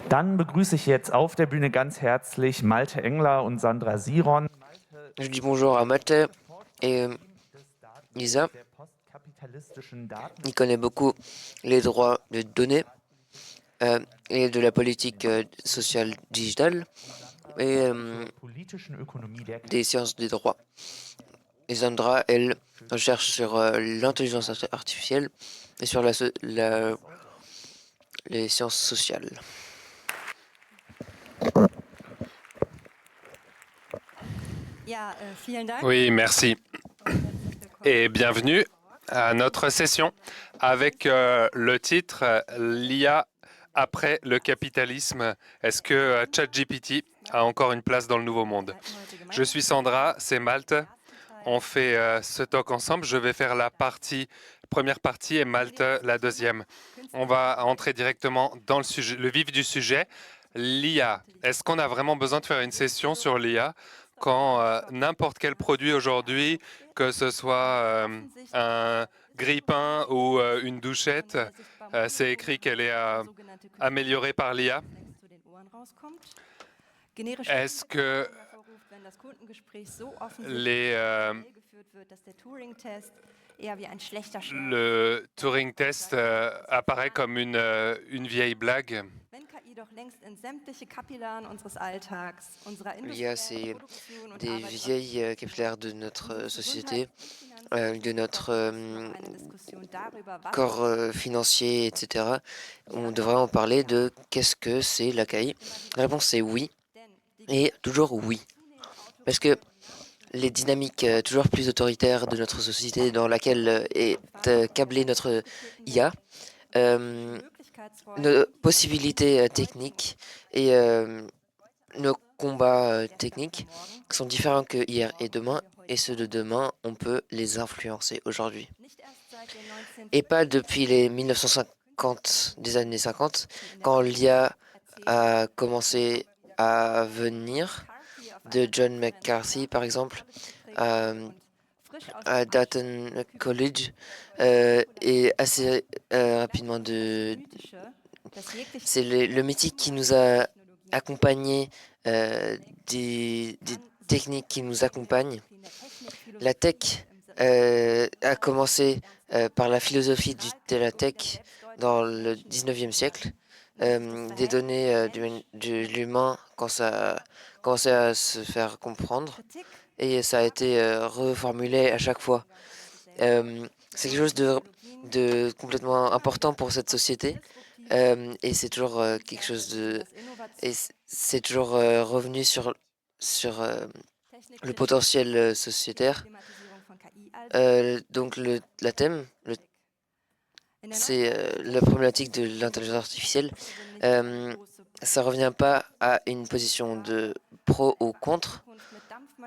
Dann begrüße ich jetzt auf der Bühne ganz herzlich Malte Engler und Sandra Siron. Je dis bonjour à Malte et Lisa. Il connaît beaucoup les droits de données et de la politique sociale digitale et des sciences des droits. Et Sandra, elle, recherche sur l'intelligence artificielle et sur les sciences sociales. Oui, merci. Et bienvenue à notre session avec le titre L'IA après le capitalisme. Est-ce que ChatGPT a encore une place dans le nouveau monde? Je suis Sandra, c'est Malte. On fait ce talk ensemble. Je vais faire la première partie et Malte la deuxième. On va entrer directement dans le vif du sujet. L'IA. Est-ce qu'on a vraiment besoin de faire une session sur l'IA quand n'importe quel produit aujourd'hui, que ce soit un grille-pain ou une douchette, c'est écrit qu'elle est améliorée par l'IA? Est-ce que le Turing test apparaît comme une vieille blague? L'IA, c'est des vieilles capillaires de notre société, de notre corps financier, etc. On devrait en parler de qu'est-ce que c'est l'AKI. La réponse est oui, et toujours oui. Parce que les dynamiques toujours plus autoritaires de notre société dans laquelle est câblée notre IA, nos possibilités techniques et nos combats techniques sont différents que hier et demain, et ceux de demain, on peut les influencer aujourd'hui. Et pas depuis les 1950, des années 50, quand l'IA a commencé à venir, de John McCarthy par exemple, à Dayton College, et assez rapidement c'est le métier qui nous a accompagnés, des techniques qui nous accompagnent. La tech a commencé par la philosophie de la tech dans le 19e siècle. Des données de l'humain quand ça a commencé à se faire comprendre, et ça a été reformulé à chaque fois. C'est quelque chose de complètement important pour cette société, et c'est toujours quelque chose de... Et c'est toujours revenu sur le potentiel sociétaire. Donc la thème, c'est la problématique de l'intelligence artificielle. Ça revient pas à une position de pro ou contre.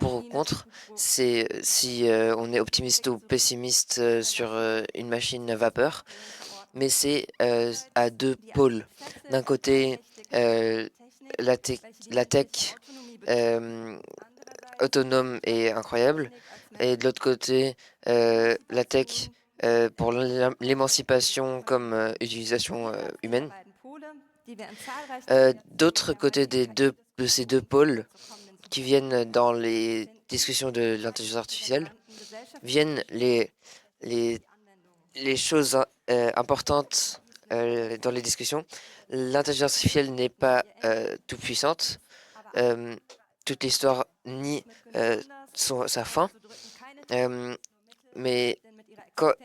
Pour ou contre, c'est si on est optimiste ou pessimiste sur une machine à vapeur, mais c'est à deux pôles. D'un côté, la tech autonome et incroyable, et de l'autre côté, la tech pour l'émancipation comme utilisation humaine. D'autre côté de ces deux pôles qui viennent dans les discussions de l'intelligence artificielle, viennent les choses importantes dans les discussions. L'intelligence artificielle n'est pas toute puissante. Toute l'histoire nie sa fin. Mais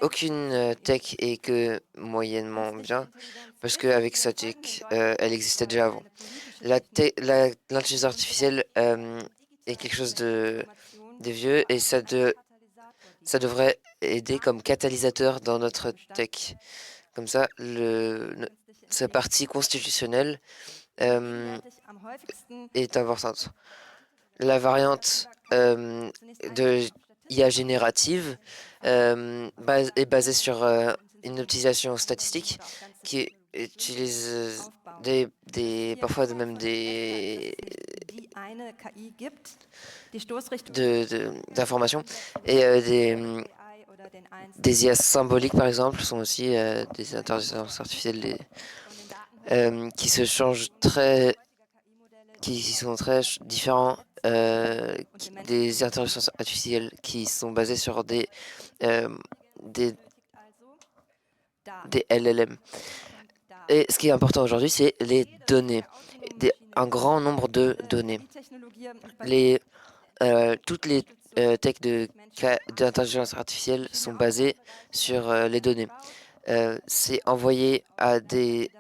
aucune tech est que moyennement bien, parce qu'avec sa tech, elle existait déjà avant. L'intelligence artificielle est quelque chose de vieux, et ça devrait aider comme catalyseur dans notre tech. Comme ça, sa partie constitutionnelle est importante. La variante de IA générative est basée sur une optimisation statistique qui utilise parfois même d'informations, et des IA symboliques par exemple sont aussi des intelligences artificielles qui se changent qui sont très différents des intelligences artificielles qui sont basées sur euh, des, des LLM. Et ce qui est important aujourd'hui, c'est les données, un grand nombre de données. Toutes les techs d'intelligence artificielle sont basées sur les données. C'est envoyé à des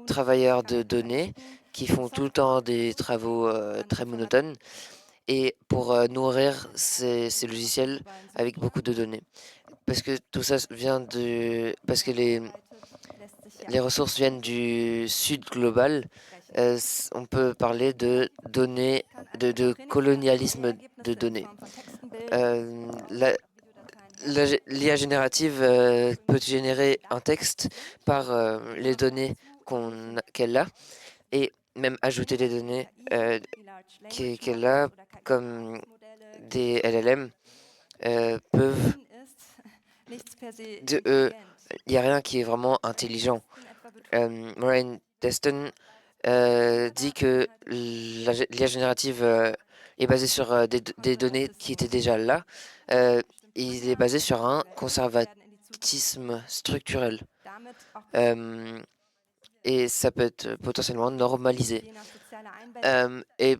travailleurs de données qui font tout le temps des travaux très monotones et pour nourrir ces logiciels avec beaucoup de données. Parce que tout ça vient parce que les ressources viennent du sud global, on peut parler de données, de colonialisme de données. L'IA générative peut générer un texte par les données qu'elle a et même ajouter des données qu'elle a comme des LLM peuvent. Il n'y a rien qui est vraiment intelligent. Maureen Deston dit que l'IA générative est basée sur des données qui étaient déjà là. Il est basé sur un conservatisme structurel. Et ça peut être potentiellement normalisé. Et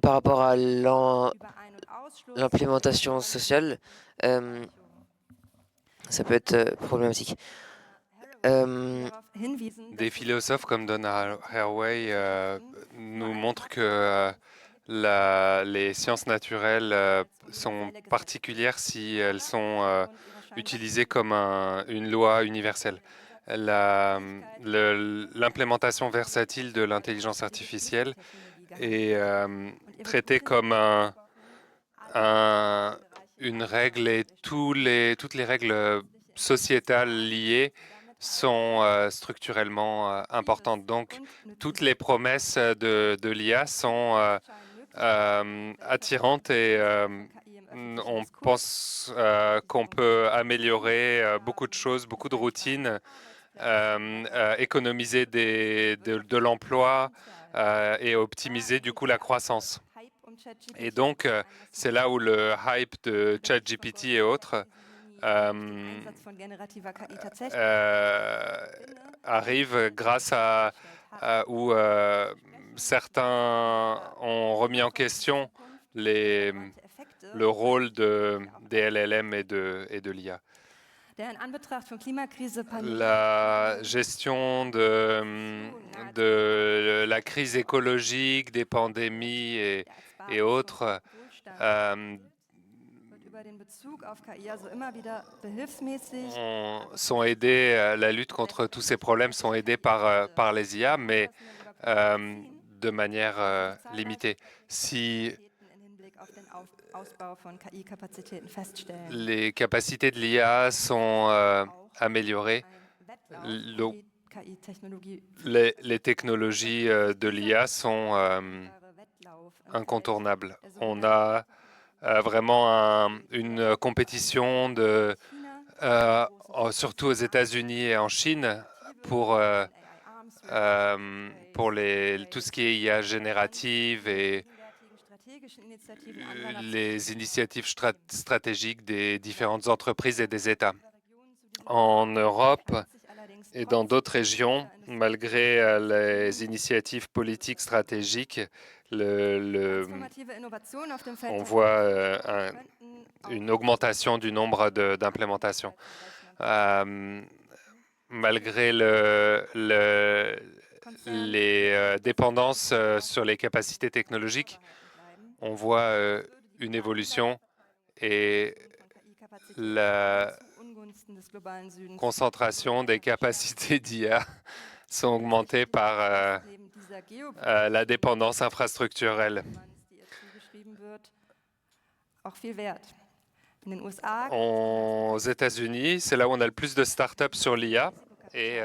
par rapport à l'implémentation sociale, ça peut être problématique. Des philosophes comme Donna Haraway nous montrent que les sciences naturelles sont particulières si elles sont utilisées comme une loi universelle. L'implémentation versatile de l'intelligence artificielle est traitée comme une règle et toutes les règles sociétales liées sont structurellement importantes. Donc, toutes les promesses de l'IA sont attirantes et on pense qu'on peut améliorer beaucoup de choses, beaucoup de routines, économiser de l'emploi et optimiser du coup la croissance. Et donc, c'est là où le hype de ChatGPT et autres arrive grâce où certains ont remis en question le rôle des LLM et de l'IA. La gestion de la crise écologique, des pandémies et autres sont aidés, la lutte contre tous ces problèmes sont aidés par les IA, mais de manière limitée. Si les capacités de l'IA sont améliorées, les technologies de l'IA sont incontournables. On a vraiment une compétition surtout aux États-Unis et en Chine pour tout ce qui est IA générative et les initiatives stratégiques des différentes entreprises et des États. En Europe et dans d'autres régions, malgré les initiatives politiques stratégiques, on voit une augmentation du nombre d'implémentations. Malgré les dépendances sur les capacités technologiques, on voit une évolution et la concentration des capacités d'IA sont augmentées par la dépendance infrastructurelle. Aux États-Unis, c'est là où on a le plus de startups sur l'IA et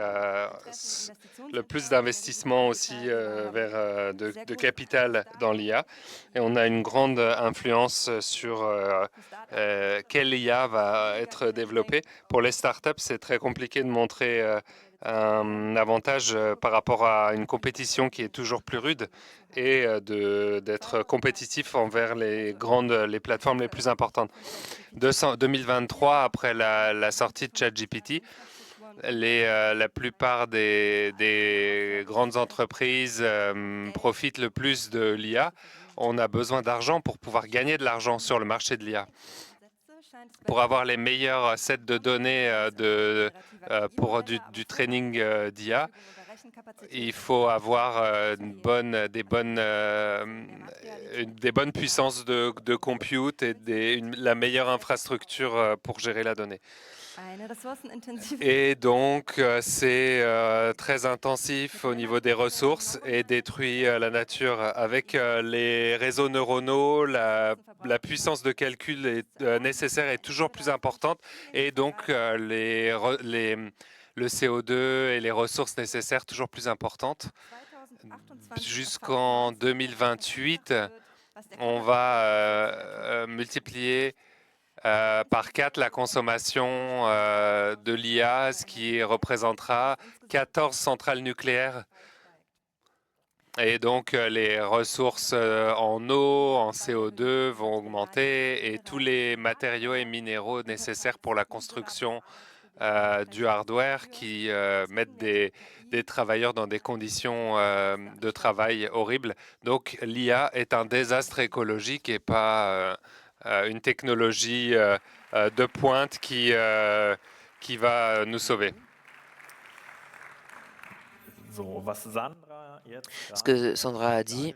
le plus d'investissements aussi de capital dans l'IA. Et on a une grande influence sur quelle IA va être développée. Pour les startups, c'est très compliqué de montrer un avantage par rapport à une compétition qui est toujours plus rude et d'être compétitif envers les plateformes les plus importantes. 2023, après la sortie de ChatGPT, la plupart des grandes entreprises profitent le plus de l'IA. On a besoin d'argent pour pouvoir gagner de l'argent sur le marché de l'IA. Pour avoir les meilleurs sets de données pour du training d'IA, il faut avoir des bonnes puissances de compute et la meilleure infrastructure pour gérer la donnée. Et donc, c'est très intensif au niveau des ressources et détruit la nature. Avec les réseaux neuronaux, la puissance de calcul nécessaire est toujours plus importante et donc le CO2 et les ressources nécessaires toujours plus importantes. Jusqu'en 2028, on va multiplier par 4 la consommation de l'IA, ce qui représentera 14 centrales nucléaires. Et donc, les ressources en eau, en CO2 vont augmenter et tous les matériaux et minéraux nécessaires pour la construction du hardware qui mettent des travailleurs dans des conditions de travail horribles. Donc, l'IA est un désastre écologique et pas une technologie de pointe qui va nous sauver. Ce que Sandra a dit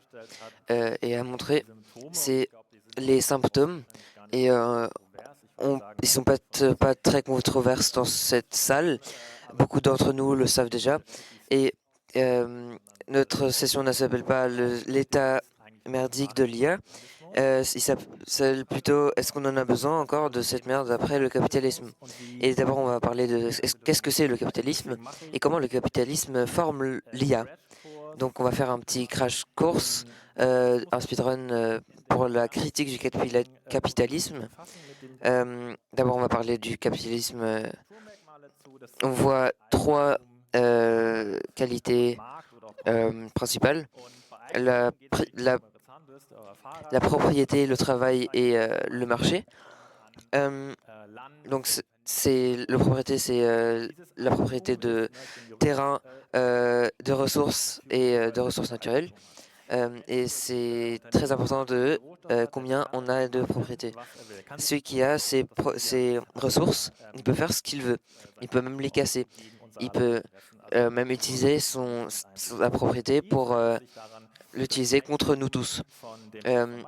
et a montré, c'est les symptômes. Et ils ne sont pas très controversés dans cette salle. Beaucoup d'entre nous le savent déjà. Et notre session ne s'appelle pas l'état merdique de l'IA. Il s'appelle plutôt est-ce qu'on en a besoin encore de cette merde après le capitalisme. Et d'abord, on va parler de qu'est-ce que c'est le capitalisme et comment le capitalisme forme l'IA. Donc, on va faire un petit crash course, un speedrun pour la critique du capitalisme. D'abord, on va parler du capitalisme. On voit 3 qualités principales. La propriété, le travail et le marché. Donc, la propriété, c'est la propriété de terrain, de ressources et de ressources naturelles. Et c'est très important de combien on a de propriétés. Celui qui a ses ressources, il peut faire ce qu'il veut. Il peut même les casser. Il peut même utiliser sa propriété pour l'utiliser contre nous tous.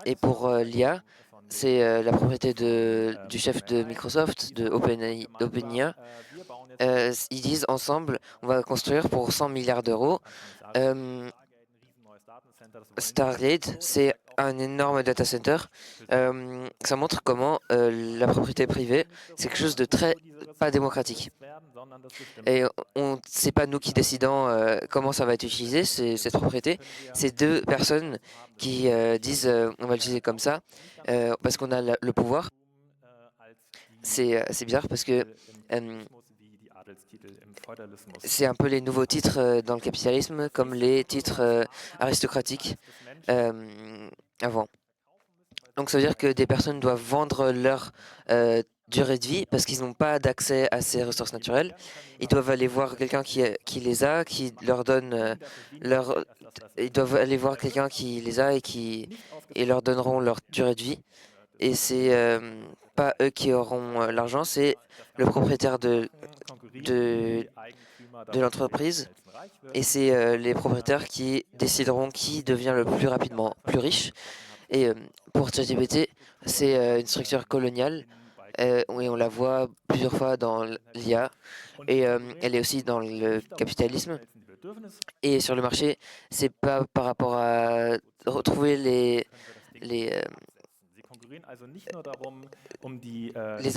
Et pour l'IA, c'est la propriété du chef de Microsoft, de OpenIA. Ils disent ensemble, on va construire pour 100 milliards d'euros. Stargate, c'est un énorme data center. Ça montre comment la propriété privée, c'est quelque chose de très pas démocratique. Et c'est pas nous qui décidons comment ça va être utilisé, cette propriété. C'est 2 personnes qui disent on va l'utiliser comme ça parce qu'on a le pouvoir. C'est bizarre parce que c'est un peu les nouveaux titres dans le capitalisme, comme les titres aristocratiques avant. Donc ça veut dire que des personnes doivent vendre leur durée de vie parce qu'ils n'ont pas d'accès à ces ressources naturelles. Ils doivent aller voir quelqu'un qui les a, qui leur donne Ils doivent aller voir quelqu'un qui les a et leur donneront leur durée de vie. Et c'est pas eux qui auront l'argent, c'est le propriétaire de l'entreprise. Et c'est les propriétaires qui décideront qui devient le plus rapidement plus riche. Et pour ChatGPT, c'est une structure coloniale. Et on la voit plusieurs fois dans l'IA. Et elle est aussi dans le capitalisme. Et sur le marché, c'est pas par rapport à retrouver les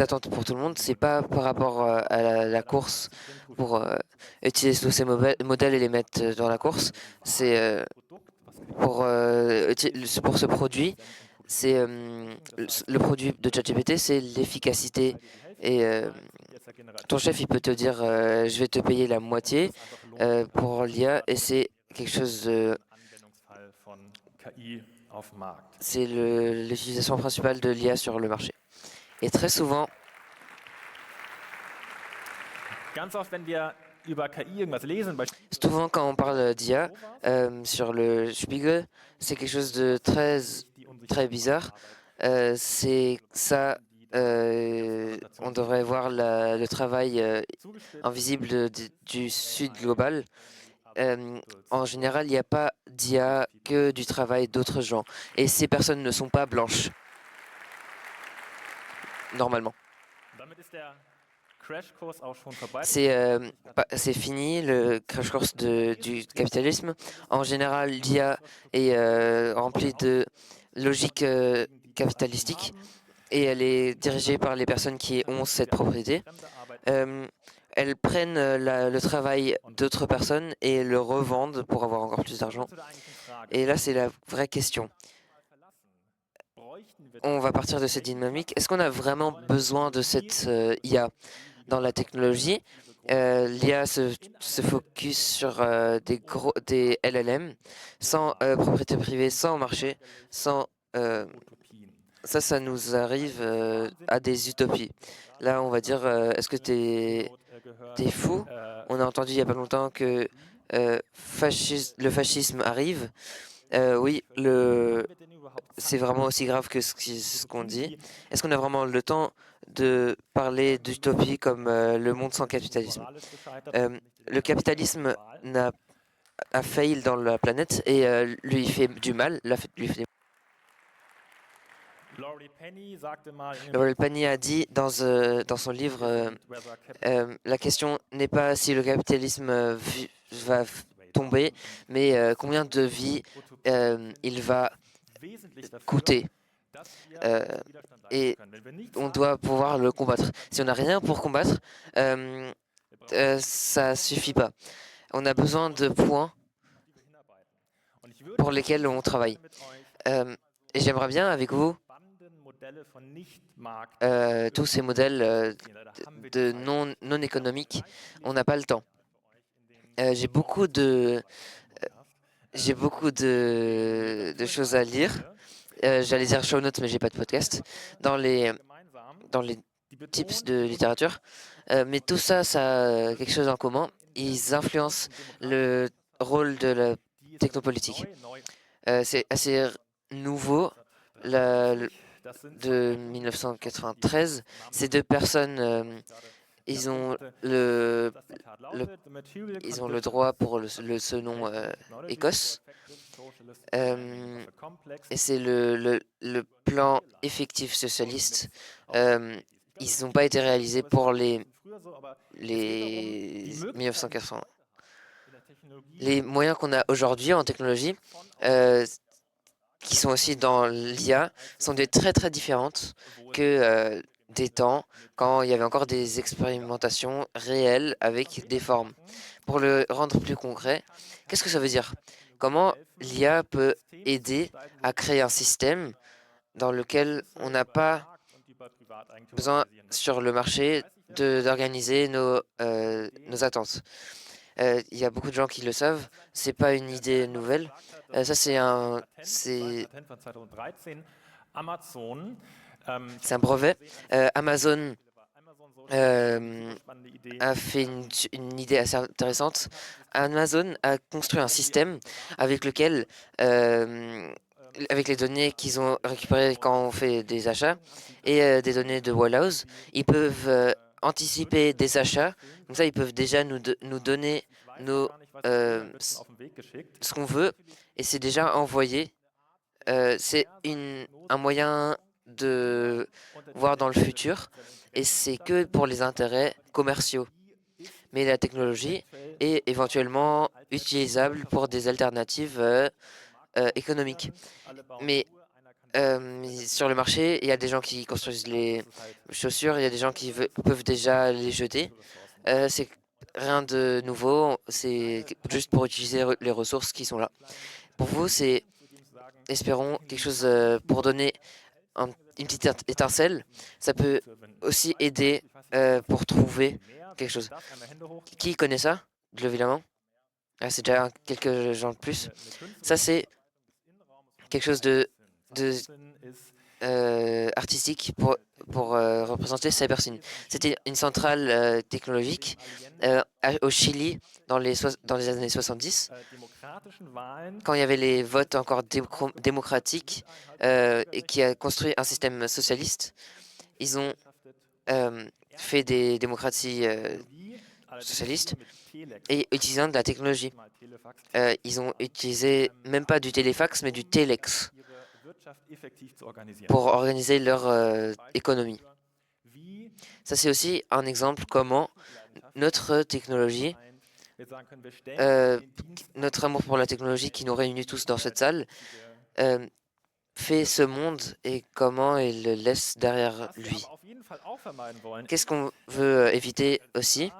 attentes pour tout le monde, c'est pas par rapport à la course pour utiliser tous ces modèles et les mettre dans la course. C'est pour ce produit, c'est le produit de ChatGPT, c'est l'efficacité et ton chef, il peut te dire je vais te payer la moitié pour l'IA et c'est quelque chose c'est l'utilisation principale de l'IA sur le marché. Et très souvent, souvent quand on parle d'IA sur le Spiegel, c'est quelque chose de très bizarre. C'est ça, on devrait voir le travail invisible du Sud global. En général, il n'y a pas d'IA que du travail d'autres gens. Et ces personnes ne sont pas blanches, normalement. C'est fini le crash course du capitalisme. En général, l'IA est remplie de logique capitalistique et elle est dirigée par les personnes qui ont cette propriété. Elles prennent le travail d'autres personnes et le revendent pour avoir encore plus d'argent. Et là, c'est la vraie question. On va partir de cette dynamique. Est-ce qu'on a vraiment besoin de cette IA dans la technologie? L'IA se focus sur des LLM, sans propriété privée, sans marché, sans... ça nous arrive à des utopies. Là, on va dire, est-ce que t'es fou? On a entendu il n'y a pas longtemps que le fascisme arrive. Oui, c'est vraiment aussi grave que ce qu'on dit. Est-ce qu'on a vraiment le temps de parler d'utopie comme le monde sans capitalisme? Le capitalisme a failli dans la planète et lui fait du mal. Laurel Penny a dit dans son livre la question n'est pas si le capitalisme va tomber, mais combien de vies il va coûter. Et on doit pouvoir le combattre. Si on n'a rien pour combattre, ça suffit pas. On a besoin de points pour lesquels on travaille. Et j'aimerais bien avec vous tous ces modèles de non économiques. On n'a pas le temps. J'ai beaucoup de choses à lire. J'allais dire show notes, mais j'ai pas de podcast. Dans les tips de littérature. Mais tout ça, ça a quelque chose en commun. Ils influencent le rôle de la technopolitique. C'est assez nouveau. De 1993, ces deux personnes, ils ont le droit pour ce nom Écosse. Et c'est le plan effectif socialiste. Ils n'ont pas été réalisés pour les 1980. Les moyens qu'on a aujourd'hui en technologie, qui sont aussi dans l'IA, sont des très différentes que des temps quand il y avait encore des expérimentations réelles avec des formes. Pour le rendre plus concret, qu'est-ce que ça veut dire? Comment l'IA peut aider à créer un système dans lequel on n'a pas besoin sur le marché d'organiser nos attentes? Il y a beaucoup de gens qui le savent, c'est pas une idée nouvelle. Ça, c'est un brevet. Amazon a fait une idée assez intéressante. Amazon a construit un système avec lequel, avec les données qu'ils ont récupérées quand on fait des achats et des données de Warehouse, ils peuvent anticiper des achats. Comme ça, ils peuvent déjà nous donner ce qu'on veut et c'est déjà envoyé. C'est un moyen de voir dans le futur et c'est que pour les intérêts commerciaux. Mais la technologie est éventuellement utilisable pour des alternatives économiques. Mais sur le marché, il y a des gens qui construisent les chaussures, il y a des gens qui peuvent déjà les jeter. C'est rien de nouveau, c'est juste pour utiliser les ressources qui sont là. Pour vous, c'est, espérons, quelque chose pour donner un une petite étincelle, ça peut aussi aider pour trouver quelque chose. Qui connaît ça? Levez la main. Ah, c'est déjà quelques gens de plus. Ça, c'est quelque chose de artistique pour représenter CyberSyn. C'était une centrale technologique au Chili dans les années 70, quand il y avait les votes encore démocratiques et qui a construit un système socialiste. Ils ont fait des démocraties socialistes et utilisant de la technologie. Ils ont utilisé même pas du téléfax, mais du téléx pour organiser leur économie. Ça, c'est aussi un exemple comment notre technologie, notre amour pour la technologie qui nous réunit tous dans cette salle, fait ce monde et comment il le laisse derrière lui. Qu'est-ce qu'on veut éviter aussi?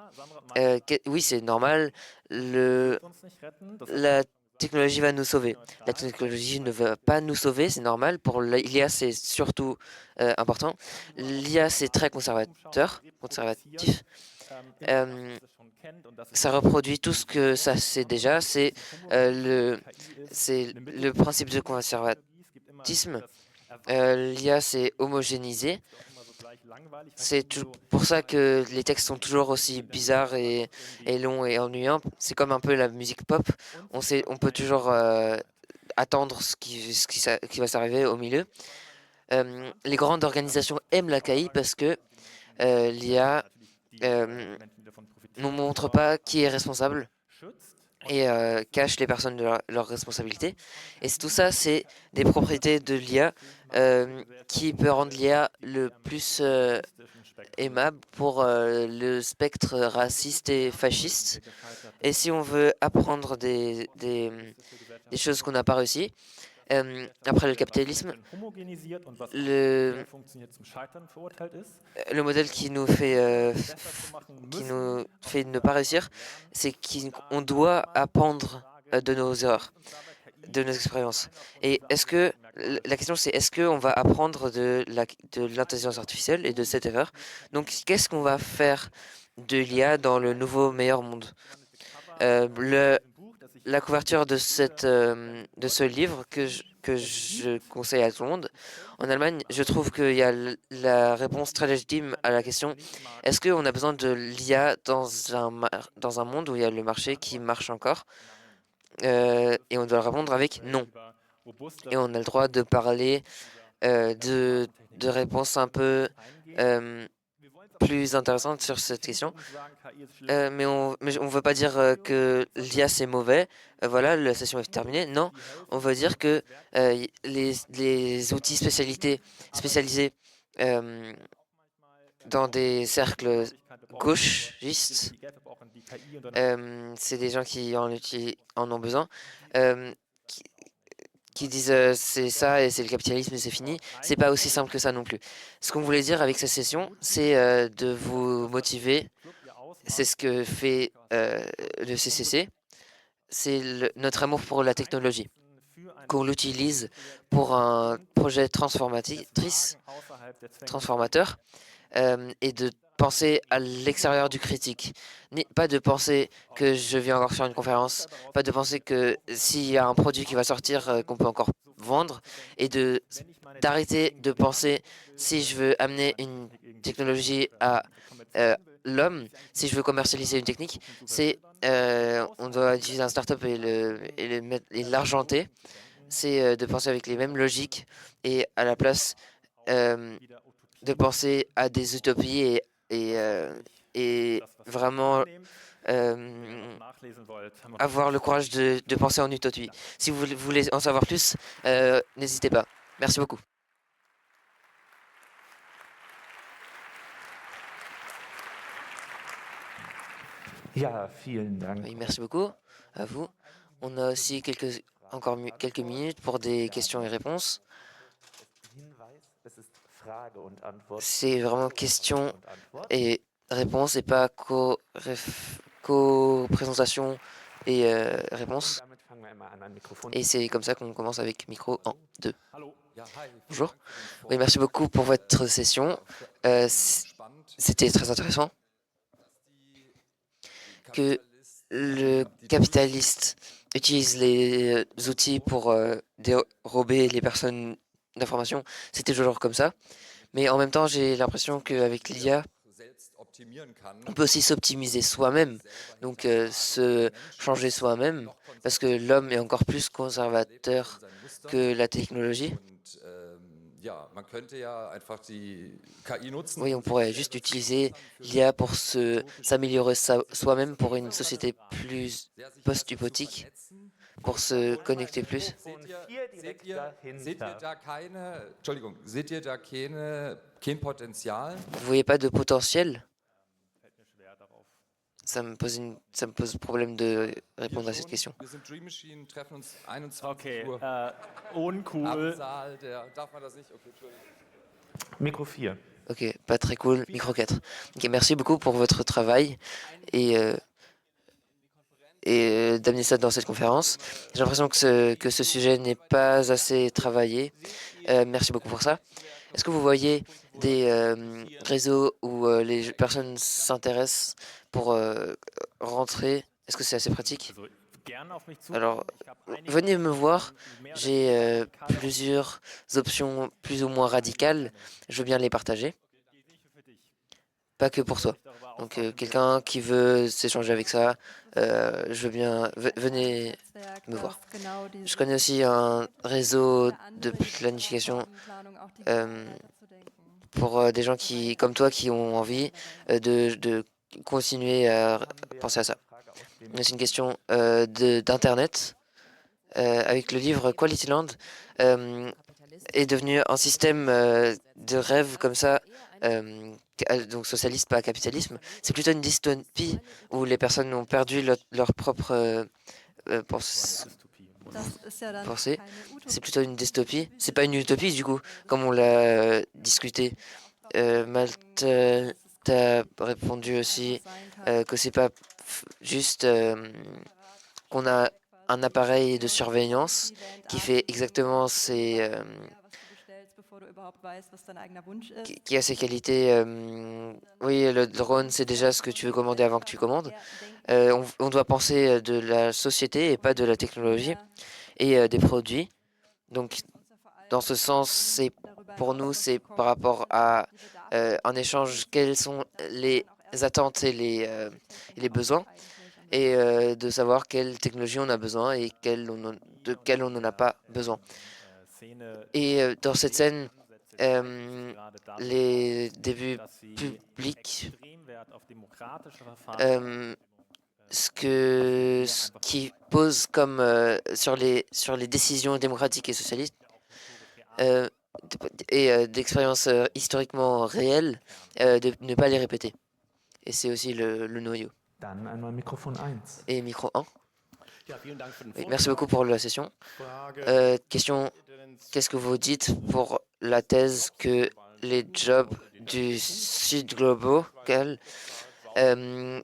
Oui, c'est normal. La technologie va nous sauver. La technologie ne va pas nous sauver, c'est normal. Pour l'IA, c'est surtout important. L'IA, c'est très conservatif. Ça reproduit tout ce que ça sait déjà. C'est le principe de conservatisme. L'IA, c'est homogénéisé. C'est pour ça que les textes sont toujours aussi bizarres et longs et ennuyants. C'est comme un peu la musique pop. On peut toujours attendre ce qui va s'arriver au milieu. Les grandes organisations aiment la KI parce que l'IA ne montre pas qui est responsable et cache les personnes de leurs responsabilités. Et tout ça, c'est des propriétés de l'IA qui peut rendre l'IA le plus aimable pour le spectre raciste et fasciste. Et si on veut apprendre des choses qu'on n'a pas réussi, après le capitalisme, le modèle qui nous fait ne pas réussir, c'est qu'on doit apprendre de nos erreurs, de nos expériences. Et la question c'est est-ce qu'on va apprendre de l'intelligence artificielle et de cette erreur? Donc qu'est-ce qu'on va faire de l'IA dans le nouveau meilleur monde? La couverture de ce livre que je conseille à tout le monde. En Allemagne, je trouve qu'il y a la réponse très légitime à la question est-ce qu'on a besoin de l'IA dans un monde où il y a le marché qui marche encore? Et on doit répondre avec non. Et on a le droit de parler de réponses un peu plus intéressantes sur cette question. Mais on ne veut pas dire que l'IA c'est mauvais. Voilà, la session est terminée. Non, on veut dire que les outils spécialisés dans des cercles gauchistes, c'est des gens qui en ont besoin, qui disent c'est ça et c'est le capitalisme et c'est fini. C'est pas aussi simple que ça non plus. Ce qu'on voulait dire avec cette session, c'est de vous motiver. C'est ce que fait le CCC. C'est notre amour pour la technologie, qu'on l'utilise pour un projet transformateur, et de penser à l'extérieur du critique. Pas de penser que je viens encore faire une conférence, pas de penser que s'il y a un produit qui va sortir, qu'on peut encore vendre, et d'arrêter de penser si je veux amener une technologie à l'homme, si je veux commercialiser une technique, on doit utiliser un startup et l'argenter. C'est de penser avec les mêmes logiques et à la place de penser à des utopies et vraiment avoir le courage de penser en utopie. Si vous voulez en savoir plus, n'hésitez pas. Merci beaucoup. Oui, merci beaucoup à vous. On a aussi encore quelques minutes pour des questions et réponses. C'est vraiment questions et réponses et pas co-présentation et réponse. Et c'est comme ça qu'on commence avec micro 1, 2. Bonjour. Oui, merci beaucoup pour votre session. C'était très intéressant que le capitaliste utilise les outils pour dérober les personnes d'information. C'était toujours comme ça. Mais en même temps, j'ai l'impression qu'avec l'IA, on peut aussi s'optimiser soi-même, donc se changer soi-même, parce que l'homme est encore plus conservateur que la technologie. Oui, on pourrait juste utiliser l'IA pour s'améliorer soi-même pour une société plus post-utopique, pour se connecter plus. Vous voyez pas de potentiel? Ça me pose problème de répondre à cette question. Okay, uncool. Mikro 4. Ok, pas très cool. Micro 4. Ok, merci beaucoup pour votre travail et, d'amener ça dans cette conférence. J'ai l'impression que ce sujet n'est pas assez travaillé. Merci beaucoup pour ça. Est-ce que vous voyez des réseaux où les personnes s'intéressent pour rentrer? Est-ce que c'est assez pratique? Alors, venez me voir. J'ai plusieurs options plus ou moins radicales. Je veux bien les partager. Pas que pour toi. Donc, quelqu'un qui veut s'échanger avec ça, je veux bien. Venez me voir. Je connais aussi un réseau de planification pour des gens qui, comme toi, qui ont envie de continuer à penser à ça. C'est une question d'Internet. Avec le livre Quality Land, est devenu un système de rêve comme ça, donc socialiste, pas capitalisme. C'est plutôt une dystopie où les personnes ont perdu leur propre pensée. C'est plutôt une dystopie. C'est pas une utopie du coup, comme on l'a discuté. Malte, t'as répondu aussi que c'est pas juste qu'on a un appareil de surveillance qui fait exactement qui a ses qualités. Oui, le drone, c'est déjà ce que tu veux commander avant que tu commandes. On doit penser de la société et pas de la technologie et des produits. Donc, dans ce sens, pour nous, c'est par rapport à un échange, quelles sont les attentes et les besoins, et de savoir quelle technologie on a besoin et de quelle on n'en a pas besoin. Et dans cette scène, les débuts publics, ce qui pose comme sur les décisions démocratiques et socialistes, et d'expériences historiquement réelles, de ne pas les répéter. Et c'est aussi le noyau. Dann einmal Mikrofon 1. Et micro 1. Ja, vielen Dank für den Oui, merci beaucoup pour la session. Question, qu'est-ce que vous dites pour la thèse que les jobs du Sud global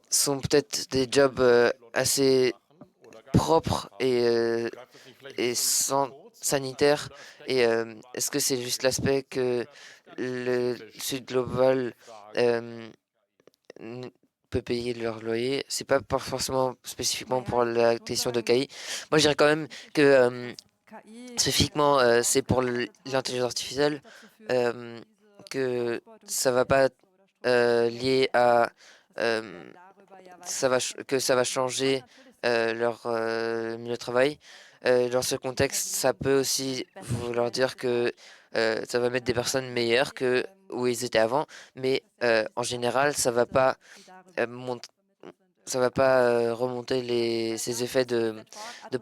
sont peut-être des jobs assez propres et sanitaires? Et est-ce que c'est juste l'aspect que le Sud global peut payer leur loyer? C'est pas forcément spécifiquement pour la question de KI. Moi, je dirais quand même que spécifiquement, c'est pour l'intelligence artificielle, que ça va pas lier à que ça va changer leur milieu de travail. Dans ce contexte, ça peut aussi vouloir dire que ça va mettre des personnes meilleures que où ils étaient avant, mais en général, ça va pas remonter ces effets de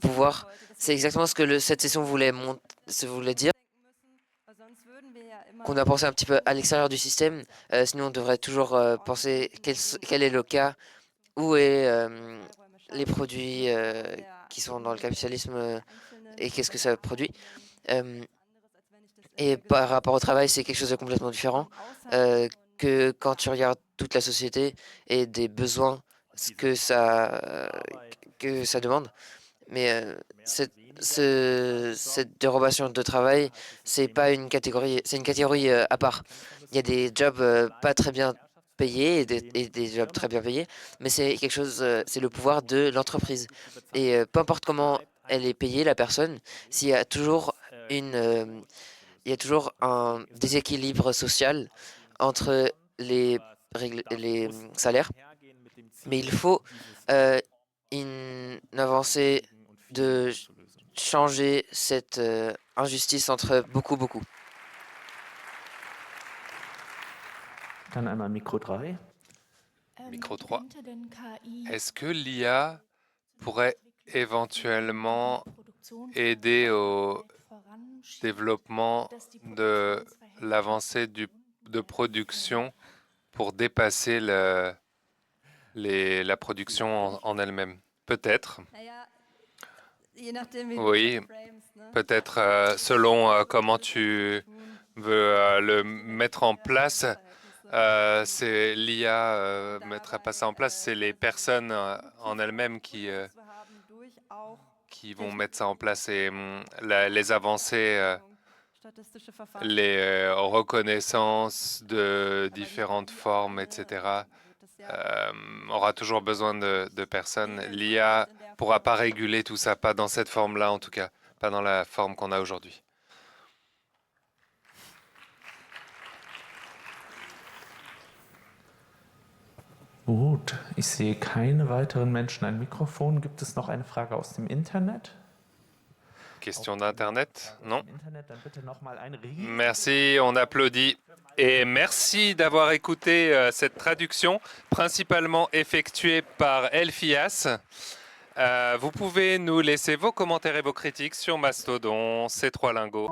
pouvoir. C'est exactement ce que cette session voulait dire. Qu'on a pensé un petit peu à l'extérieur du système, sinon on devrait toujours penser quel est le cas, où est les produits qui sont dans le capitalisme et qu'est-ce que ça produit. Et par rapport au travail, c'est quelque chose de complètement différent que quand tu regardes toute la société et des besoins que ça demande. Mais cette dérobation de travail, c'est pas une catégorie, c'est une catégorie à part. Il y a des jobs pas très bien payés et des jobs très bien payés, mais c'est quelque chose, c'est le pouvoir de l'entreprise. Et peu importe comment elle est payée, la personne, s'il y a toujours il y a toujours un déséquilibre social entre les salaires, mais il faut une avancée de changer cette injustice entre beaucoup. Dann einmal Mikro 3. Micro 3. Est-ce que l'IA pourrait éventuellement aider au développement de l'avancée de production pour dépasser la production en elle-même? Peut-être. Oui, peut-être selon comment tu veux le mettre en place. C'est l'IA mettra pas ça en place, c'est les personnes en elles-mêmes qui vont mettre ça en place et les avancées, les reconnaissances de différentes formes, etc. Aura toujours besoin de personnes. L'IA pourra pas réguler tout ça, pas dans cette forme-là en tout cas, pas dans la forme qu'on a aujourd'hui. Gut, ich sehe keine weiteren Menschen ein Mikrofon. Gibt es noch eine Frage aus dem Internet? Question d'Internet? Non? Internet, dann bitte noch mal ein Merci, on applaudit. Et merci d'avoir écouté cette traduction, principalement effectuée par Elphias. Vous pouvez nous laisser vos commentaires et vos critiques sur Mastodon, C3 Lingo.